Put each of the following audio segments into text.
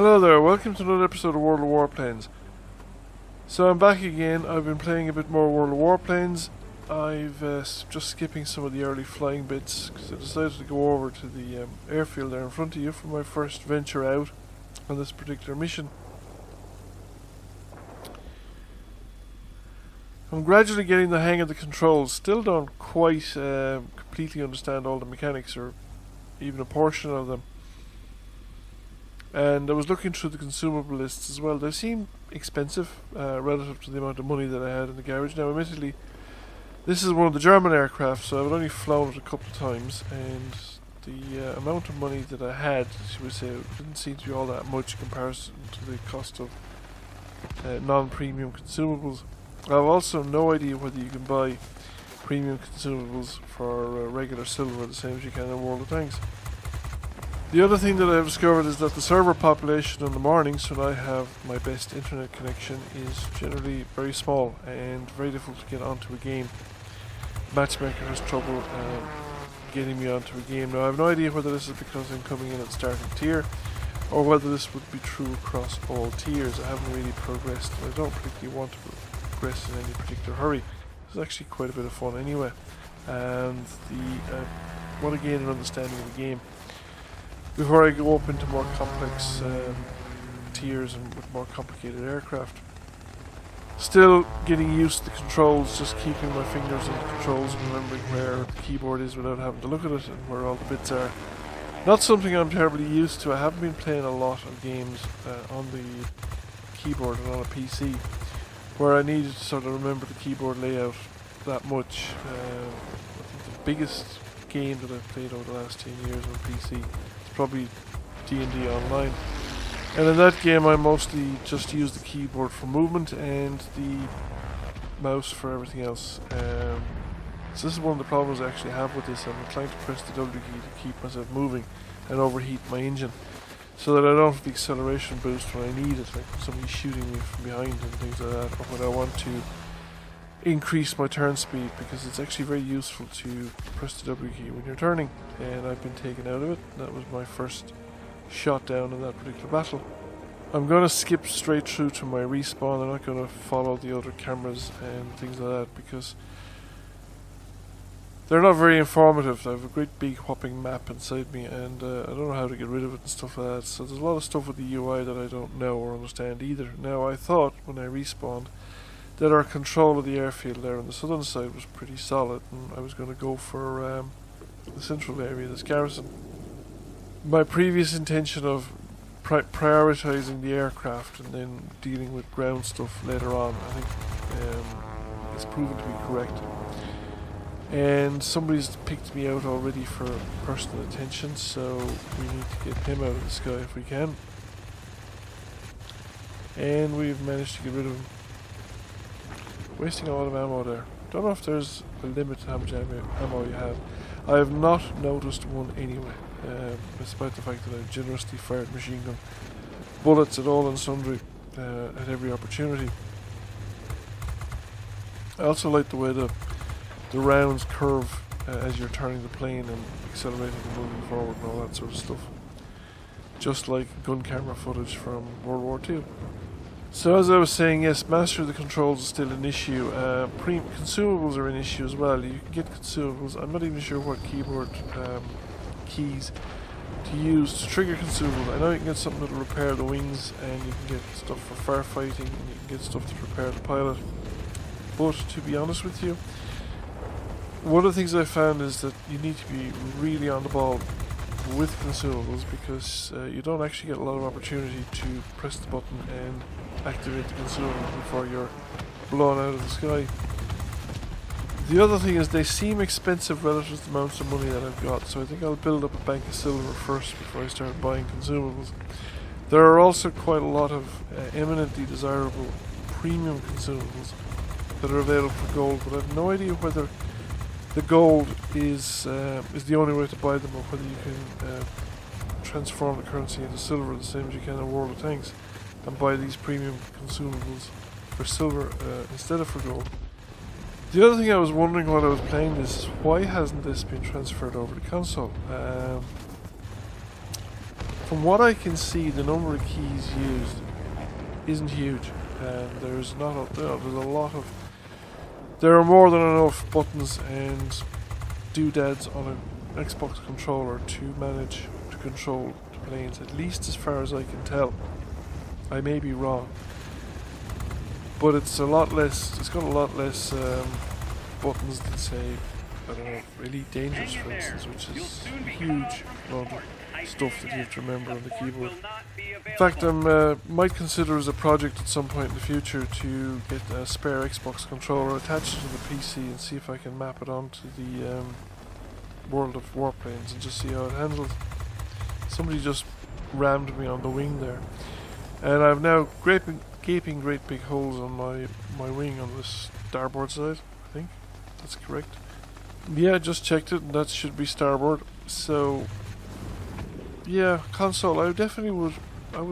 Hello there, welcome to another episode of World of Warplanes. So I'm back again. I've been playing a bit more World of Warplanes. I've just skipping some of the early flying bits because I decided to go over to the airfield there in front of you for my first venture out on this particular mission. I'm gradually getting the hang of the controls. Still don't quite completely understand all the mechanics or even a portion of them. And I was looking through the consumable lists as well. They seem expensive relative to the amount of money that I had in the garage. Now, admittedly, this is one of the German aircraft, so I've only flown it a couple of times, and the amount of money that I had, should we say, didn't seem to be all that much in comparison to the cost of non-premium consumables. I have also no idea whether you can buy premium consumables for regular silver the same as you can in World of Tanks. The other thing that I have discovered is that the server population in the mornings when I have my best internet connection is generally very small and very difficult to get onto a game. Matchmaker has trouble getting me onto a game. Now I have no idea whether this is because I'm coming in at starting tier or whether this would be true across all tiers. I haven't really progressed and I don't particularly want to progress in any particular hurry. It's actually quite a bit of fun anyway, and want to gain an understanding of the game before I go up into more complex tiers and with more complicated aircraft. Still getting used to the controls, just keeping my fingers on the controls and remembering where the keyboard is without having to look at it and where all the bits are. Not something I'm terribly used to. I haven't been playing a lot of games on the keyboard and on a PC where I needed to sort of remember the keyboard layout that much. I think the biggest game that I've played over the last 10 years on PC is probably D&D Online. And in that game I mostly just use the keyboard for movement and the mouse for everything else. So this is one of the problems I actually have with this. I'm trying to press the W key to keep myself moving and overheat my engine so that I don't have the acceleration boost when I need it, like when somebody's shooting me from behind and things like that, or when I want to increase my turn speed, because it's actually very useful to press the W key when you're turning, and I've been taken out of it. That was my first shot down in that particular battle. I'm going to skip straight through to my respawn. I'm not going to follow the other cameras and things like that because they're not very informative. I have a great big whopping map inside me and I don't know how to get rid of it and stuff like that, so there's a lot of stuff with the UI that I don't know or understand either. Now I thought when I respawned that our control of the airfield there on the southern side was pretty solid, and I was going to go for the central area, this garrison. My previous intention of prioritising the aircraft and then dealing with ground stuff later on, I think it's proven to be correct. And somebody's picked me out already for personal attention, so we need to get him out of the sky if we can. And we've managed to get rid of him. Wasting a lot of ammo there. Don't know if there's a limit to how much ammo you have. I have not noticed one anyway, despite the fact that I've generously fired machine gun bullets at all and sundry at every opportunity. I also like the way the rounds curve as you're turning the plane and accelerating and moving forward and all that sort of stuff. Just like gun camera footage from World War II. So as I was saying, yes, master of the controls is still an issue. Consumables are an issue as well. You can get consumables. I'm not even sure what keyboard keys to use to trigger consumables. I know you can get something that will repair the wings, and you can get stuff for firefighting, and you can get stuff to repair the pilot. But to be honest with you, one of the things I found is that you need to be really on the ball with consumables because you don't actually get a lot of opportunity to press the button and activate the consumables before you're blown out of the sky. The other thing is they seem expensive relative to the amounts of money that I've got, so I think I'll build up a bank of silver first before I start buying consumables. There are also quite a lot of eminently desirable premium consumables that are available for gold, but I have no idea whether the gold is the only way to buy them, or whether you can transform the currency into silver the same as you can in World of Tanks and buy these premium consumables for silver instead of for gold. The other thing I was wondering while I was playing this is why hasn't this been transferred over to console? from what I can see, the number of keys used isn't huge, and there's not a, there's a lot of, there are more than enough buttons and doodads on an Xbox controller to manage to control the planes, at least as far as I can tell. I may be wrong, but it's a lot less, it's got a lot less buttons than, say, I don't know, Elite Dangerous, for instance, which is a huge amount of stuff that you have to remember on the keyboard. In fact, I might consider as a project at some point in the future to get a spare Xbox controller, attach it to the PC, and see if I can map it onto the World of Warplanes and just see how it handles. Somebody just rammed me on the wing there, and I've now gaping great big holes on my wing on the starboard side. I think that's correct. Yeah, I just checked it, and that should be starboard. So yeah, console. I would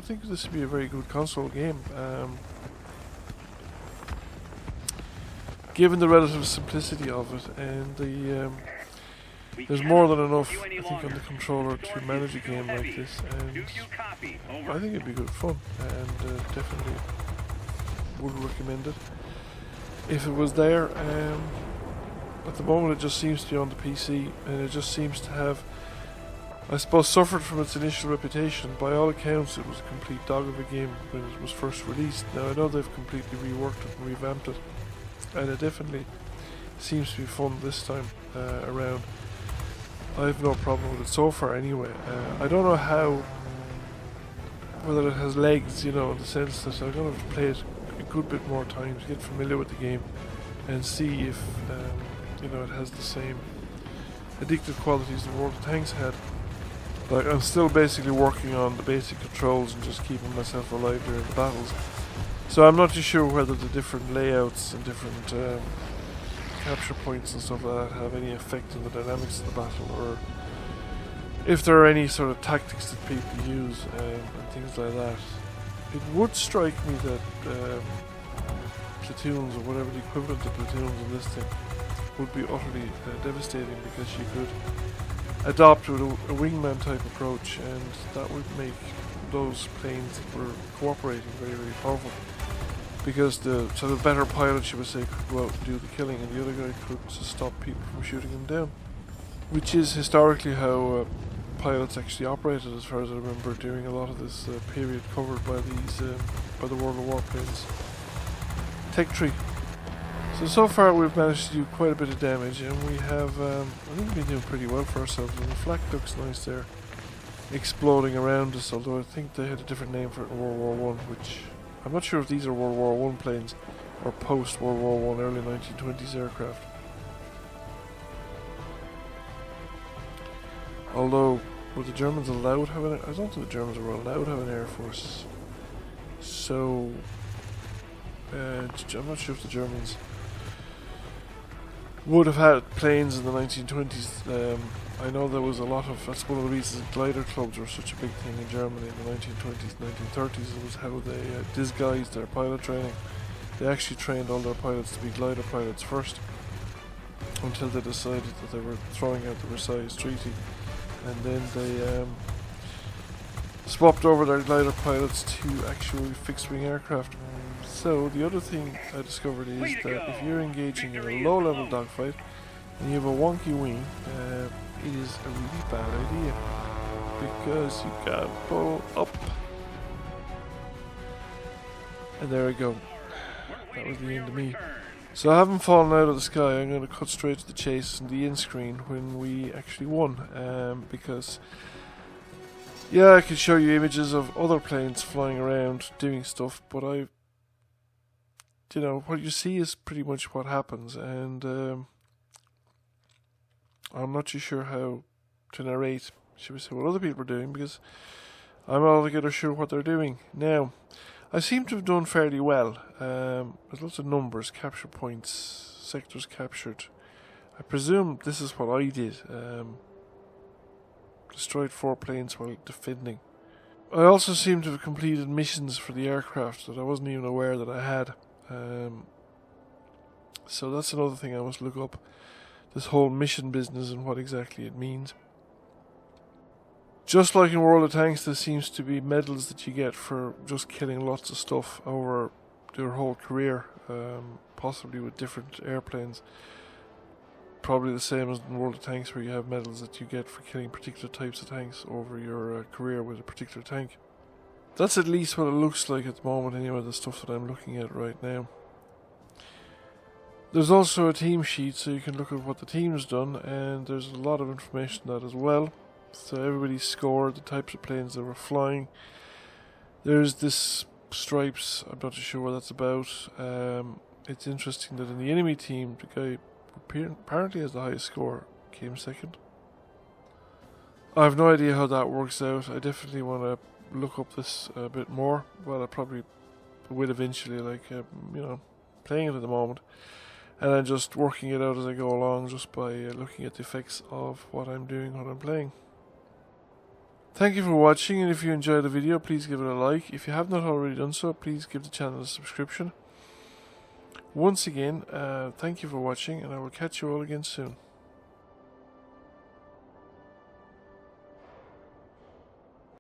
think this would be a very good console game. Given the relative simplicity of it, and there's more than enough, I think, on the controller to manage a game like this, and I think it'd be good fun, and definitely would recommend it if it was there. At the moment, it just seems to be on the PC, and it just seems to have, I suppose, suffered from its initial reputation. By all accounts, it was a complete dog of a game when it was first released. Now, I know they've completely reworked it and revamped it, and it definitely seems to be fun this time around. I have no problem with it so far anyway. I don't know whether it has legs, you know, in the sense that I'm going to have to play it a good bit more time to get familiar with the game and see if you know, it has the same addictive qualities the World of Tanks had. Like, I'm still basically working on the basic controls and just keeping myself alive during the battles. So I'm not too sure whether the different layouts and different capture points and stuff like that have any effect on the dynamics of the battle, or if there are any sort of tactics that people use and things like that. It would strike me that platoons, or whatever the equivalent of platoons in this thing, would be utterly devastating, because you could adopt with a wingman type approach, and that would make those planes that were cooperating very, very powerful, because the sort of better pilot, you would say, could go out and do the killing, and the other guy could just stop people from shooting him down, which is historically how pilots actually operated, as far as I remember, during a lot of this period covered by by the World of Warplanes tech tree. So far we've managed to do quite a bit of damage, and we have, I think we've been doing pretty well for ourselves, and the flak looks nice there, exploding around us, although I think they had a different name for it in World War I, which, I'm not sure if these are World War I planes, or post-World War I, early 1920s aircraft. Although, were the Germans allowed to have an, I don't think the Germans were allowed to have an air force, so, I'm not sure if the Germans would have had planes in the 1920s. I know there was a lot of, that's one of the reasons glider clubs were such a big thing in Germany in the 1920s, 1930s. It was how they disguised their pilot training. They actually trained all their pilots to be glider pilots first, until they decided that they were throwing out the Versailles Treaty, and then they swapped over their glider pilots to actual fixed-wing aircraft. So the other thing I discovered is that if you're engaging in a low-level dogfight and you have a wonky wing, it is a really bad idea, because you can't pull up. And there we go. That was the end of me. So I haven't fallen out of the sky. I'm going to cut straight to the chase and the end screen when we actually won, because yeah, I could show you images of other planes flying around doing stuff, but you know, what you see is pretty much what happens, and I'm not too sure how to narrate, should we say, what other people are doing, because I'm not altogether sure what they're doing. Now, I seem to have done fairly well. There's lots of numbers, capture points, sectors captured. I presume this is what I did. Destroyed 4 planes while defending. I also seem to have completed missions for the aircraft that I wasn't even aware that I had. So that's another thing I must look up. This whole mission business and what exactly it means. Just like in World of Tanks, there seems to be medals that you get for just killing lots of stuff over your whole career, possibly with different airplanes. Probably the same as in World of Tanks, where you have medals that you get for killing particular types of tanks over your career with a particular tank. That's at least what it looks like at the moment, anyway, the stuff that I'm looking at right now. There's also a team sheet, so you can look at what the team's done, and there's a lot of information on that as well. So everybody scored, the types of planes they were flying. There's this stripes, I'm not too sure what that's about. It's interesting that in the enemy team, the guy apparently has the highest score, came second. I have no idea how that works out. I definitely want to look up this a bit more. Well, I probably will eventually, like, playing it at the moment. And I'm just working it out as I go along, just by looking at the effects of what I'm doing when I'm playing. Thank you for watching, and if you enjoyed the video, please give it a like. If you have not already done so, please give the channel a subscription. Once again, thank you for watching, and I will catch you all again soon.